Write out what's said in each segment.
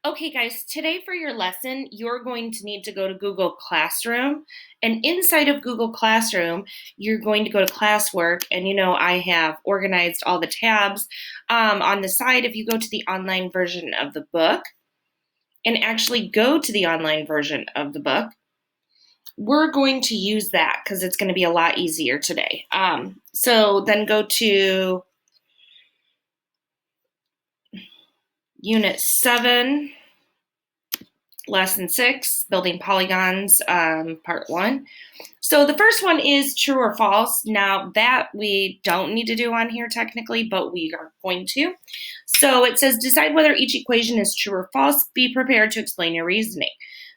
Okay, guys, today for your lesson, you're going to need to go to Google Classroom. And inside of Google Classroom, you're going to go to classwork. And I have organized all the tabs on the side. If you go to the online version of the book and actually go to the online version of the book, we're going to use that because it's going to be a lot easier today. So then go to Unit 7. Lesson 6, Building Polygons, Part 1. So the first one is true or false. Now that we don't need to do on here technically, but we are going to. So it says decide whether each equation is true or false. Be prepared to explain your reasoning.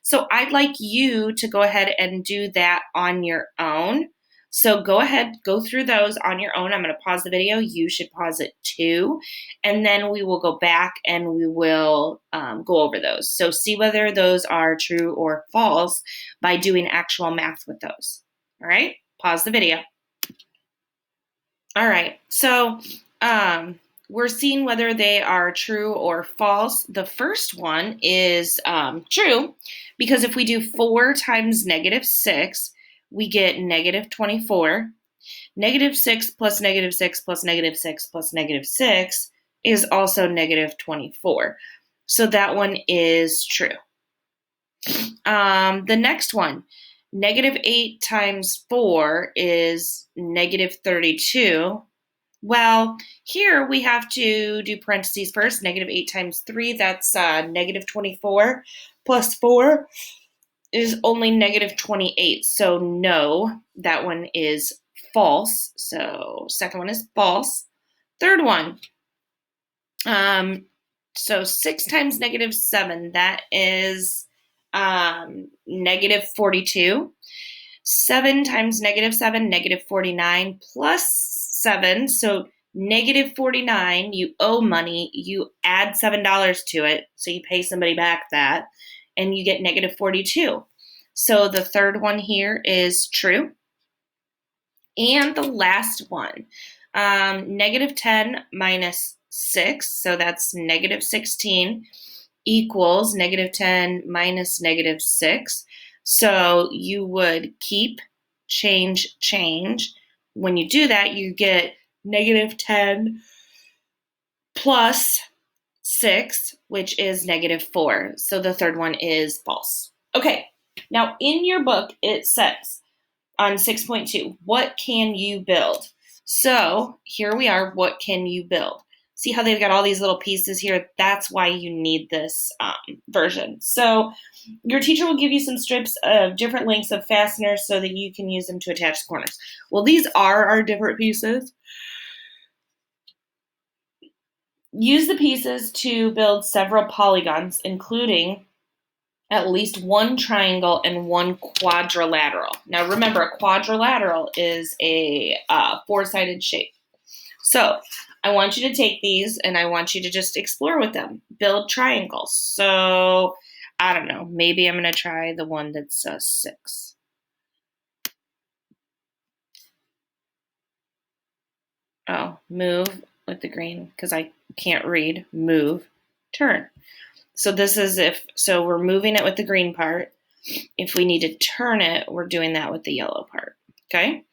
So I'd like you to go ahead and do that on your own. So go ahead, go through those on your own. I'm going to pause the video. You should pause it too. And then we will go back and we will go over those. So see whether those are true or false by doing actual math with those. All right, pause the video. All right, so we're seeing whether they are true or false. The first one is true, because if we do 4 times -6, we get -24. -6 plus -6 plus -6 plus -6 is also -24. So that one is true. The next one, -8 times 4 is -32. Well, here we have to do parentheses first. -8 times 3, that's -24, plus 4 is only -28. So no, that one is false. So second one is false. Third one, so 6 times -7, that is -42. 7 times -7, -49, plus 7, so -49, you owe money, you add $7 to it, so you pay somebody back that, and you get -42. So the third one here is true. And the last one, -10 minus 6, so that's -16, equals -10 minus -6. So you would keep, change, change. When you do that, you get -10 plus 6, which is -4. So the third one is false. Okay, now in your book, it says on 6.2, what can you build? So here we are, what can you build? See how they've got all these little pieces here? That's why you need this version. So your teacher will give you some strips of different lengths of fasteners so that you can use them to attach corners. Well, these are our different pieces. Use the pieces to build several polygons, including at least one triangle and one quadrilateral. Now remember, a quadrilateral is a 4-sided shape. So I want you to take these and I want you to just explore with them. Build triangles. So I don't know, maybe I'm going to try the one that's 6. Oh, move with the green because I can't read. Move, turn. So this is so we're moving it with the green part. If we need to turn it, we're doing that with the yellow part. Okay?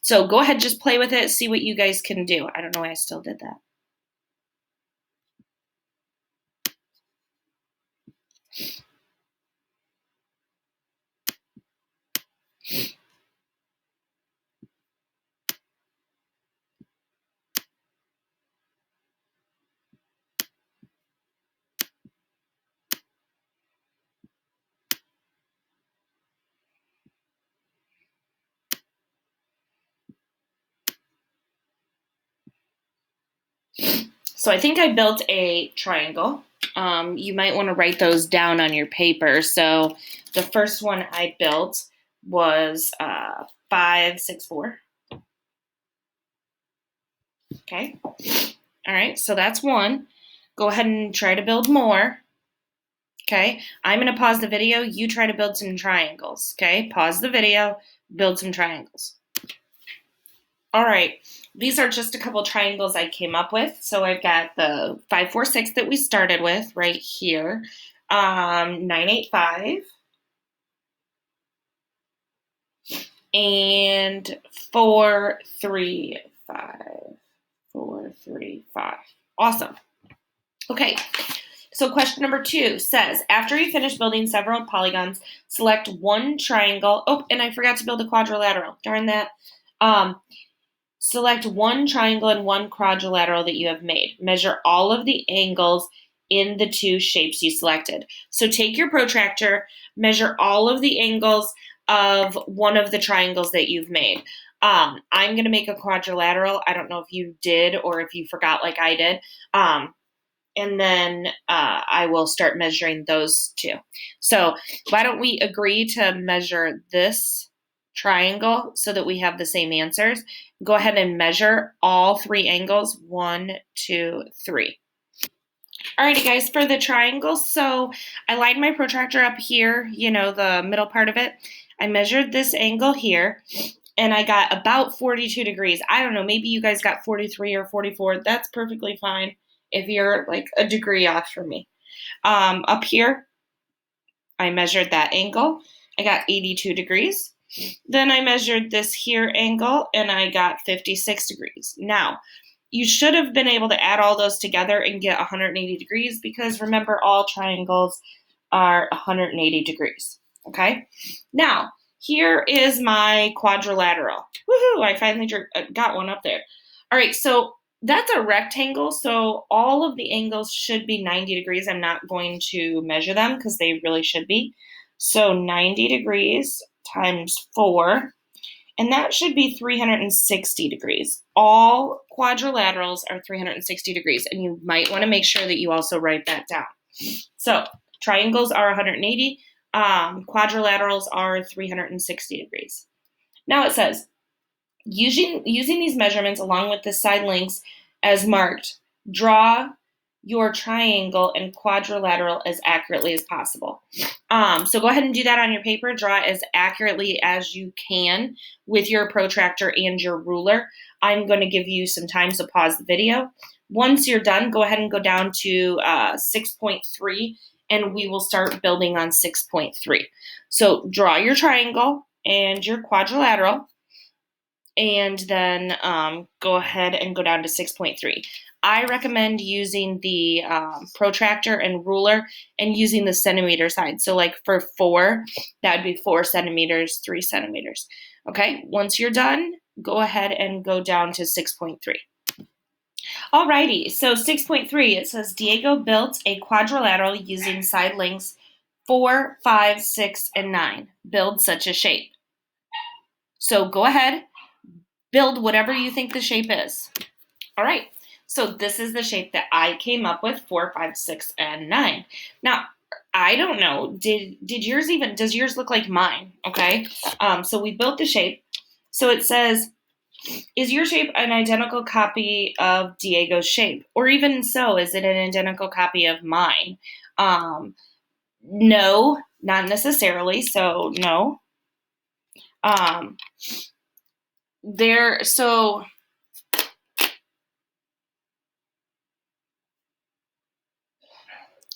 So go ahead, just play with it, see what you guys can do. I don't know why I still did that. So I think I built a triangle. You might want to write those down on your paper. So the first one I built was 5, 6, 4. Okay. All right, so that's one. Go ahead and try to build more. Okay, I'm going to pause the video. You try to build some triangles. Okay, pause the video, build some triangles. All right, these are just a couple triangles I came up with. So I've got the 5, 4, 6 that we started with right here, 9, 8, 5, and 4, 3, 5. 4, 3, 5. Awesome. Okay, so question number 2 says, after you finish building several polygons, select one triangle. Oh, and I forgot to build a quadrilateral. Darn that. Select one triangle and one quadrilateral that you have made. Measure all of the angles in the two shapes you selected. So take your protractor, measure all of the angles of one of the triangles that you've made. I'm going to make a quadrilateral. I don't know if you did or if you forgot like I did. And then I will start measuring those two. So why don't we agree to measure this triangle so that we have the same answers? Go ahead and measure all 3 angles. 1, 2, 3. Alrighty, guys, for the triangle, so I lined my protractor up here, you know, the middle part of it. I measured this angle here, and I got about 42 degrees. I don't know, maybe you guys got 43 or 44. That's perfectly fine if you're like a degree off from me. Up here, I measured that angle. I got 82 degrees. Then I measured this here angle, and I got 56 degrees. Now, you should have been able to add all those together and get 180 degrees because remember, all triangles are 180 degrees. Okay? Now, here is my quadrilateral. Woohoo! I finally got one up there. All right, so that's a rectangle, so all of the angles should be 90 degrees. I'm not going to measure them because they really should be. So 90 degrees times 4, and that should be 360 degrees. All quadrilaterals are 360 degrees, and you might want to make sure that you also write that down. So triangles are 180, quadrilaterals are 360 degrees. Now it says, using these measurements along with the side lengths as marked, draw your triangle and quadrilateral as accurately as possible. So go ahead and do that on your paper. Draw as accurately as you can with your protractor and your ruler. I'm going to give you some time, so pause the video. Once you're done, go ahead and go down to 6.3, and we will start building on 6.3. So draw your triangle and your quadrilateral, and then go ahead and go down to 6.3. I recommend using the protractor and ruler and using the centimeter side. So like for 4, that would be 4 centimeters, 3 centimeters. Okay, once you're done, go ahead and go down to 6.3. Alrighty, so 6.3, it says Diego built a quadrilateral using side lengths 4, 5, 6, and 9. Build such a shape. So go ahead, build whatever you think the shape is. All right, so this is the shape that I came up with, 4, 5, 6, and 9. Now, I don't know, does yours look like mine? Okay, so we built the shape. So it says, is your shape an identical copy of Diego's shape? Or even so, is it an identical copy of mine? No, not necessarily, so no.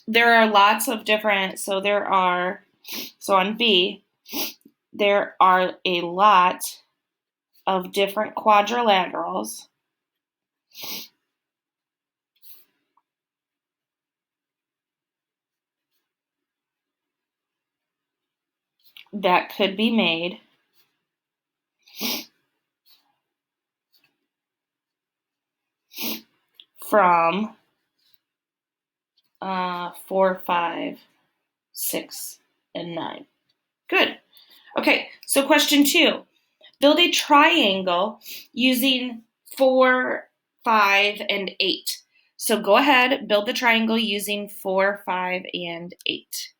There are lots of different, so on B, there are a lot of different quadrilaterals that could be made from 4, 5, 6, and 9. Good. Okay, so question 2. Build a triangle using 4, 5, and 8. So go ahead, build the triangle using 4, 5, and 8.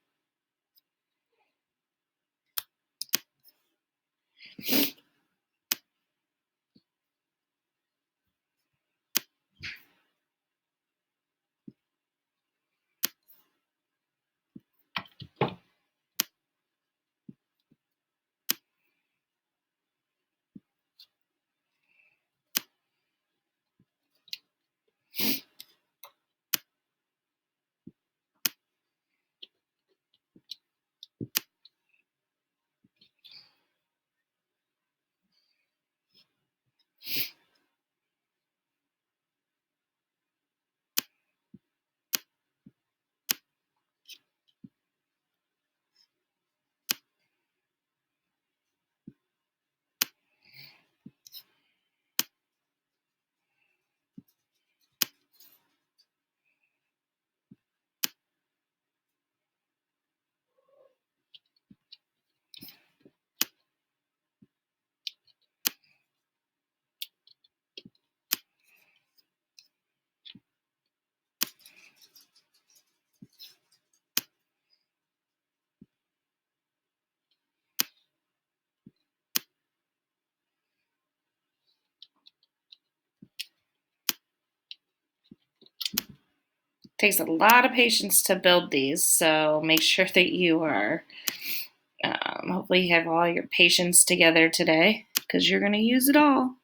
Takes a lot of patience to build these, so make sure that you are, hopefully you have all your patience together today, because you're going to use it all.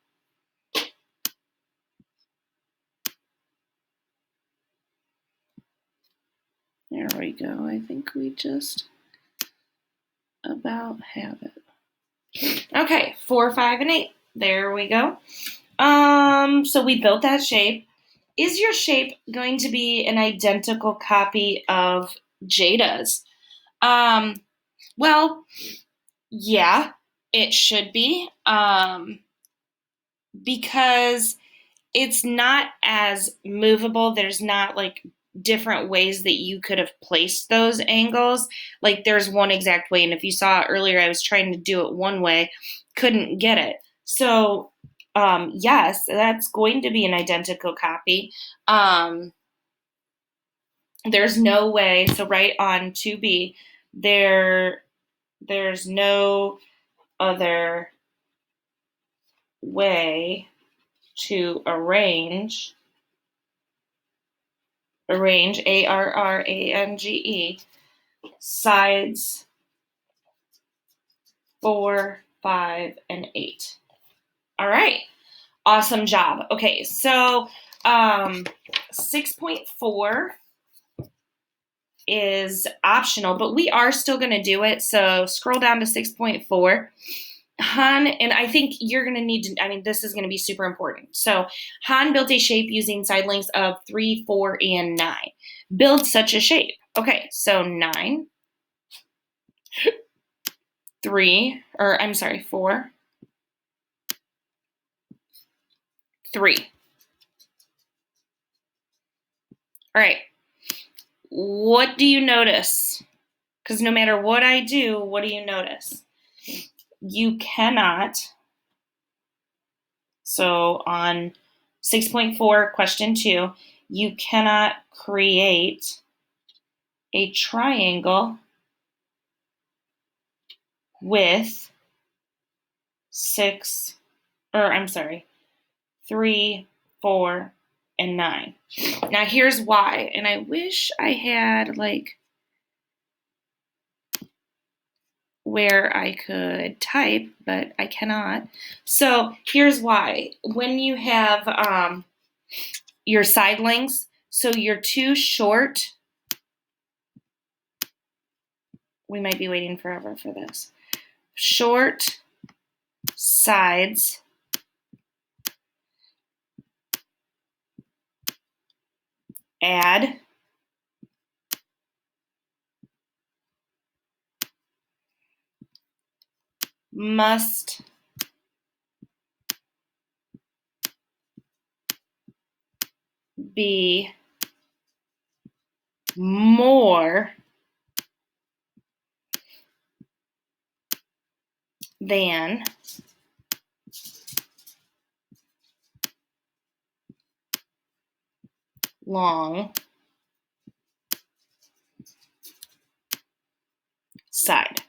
There we go. I think we just about have it. Okay, 4, 5, and 8. There we go. So we built that shape. Is your shape going to be an identical copy of Jada's? Well, yeah, it should be. Because it's not as movable. There's not like different ways that you could have placed those angles. Like there's one exact way, and if you saw earlier, I was trying to do it one way, couldn't get it. So yes, that's going to be an identical copy. There's no way. So right on 2B, there's no other way to arrange arrange sides 4, 5, and 8. All right, awesome job. Okay, so 6.4 is optional, but we are still going to do it. So scroll down to 6.4. Han, and I think you're going to need to, this is going to be super important. So Han built a shape using side lengths of 3, 4, and 9. Build such a shape. Okay, so 9, 4, 3. All right, what do you notice? Because no matter what I do, what do you notice? You cannot, so on 6.4, question 2, you cannot create a triangle with 3, 4, and 9. Now here's why, and I wish I had like where I could type, but I cannot. So here's why. When you have your side lengths, so you're too short. We might be waiting forever for this. Short sides add must be more than long side.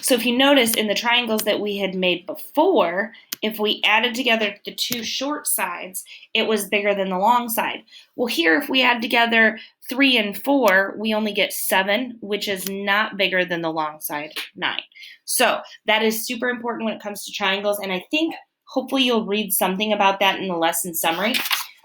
So if you notice in the triangles that we had made before, if we added together the two short sides, it was bigger than the long side. Well, here, if we add together 3 and 4, we only get 7, which is not bigger than the long side, 9. So that is super important when it comes to triangles, and I think hopefully you'll read something about that in the lesson summary.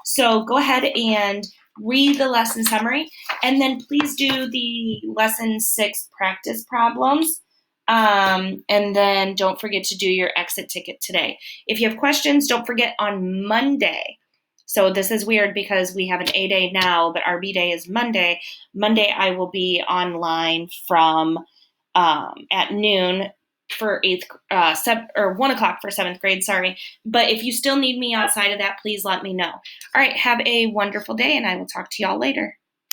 So go ahead and read the lesson summary, and then please do the lesson 6 practice problems. And then don't forget to do your exit ticket today. If you have questions, don't forget on Monday. So this is weird because we have an A day now, but our B day is Monday. Monday I will be online from at noon for 1 o'clock for 7th grade, sorry. But if you still need me outside of that, please let me know. All right, have a wonderful day, and I will talk to y'all later.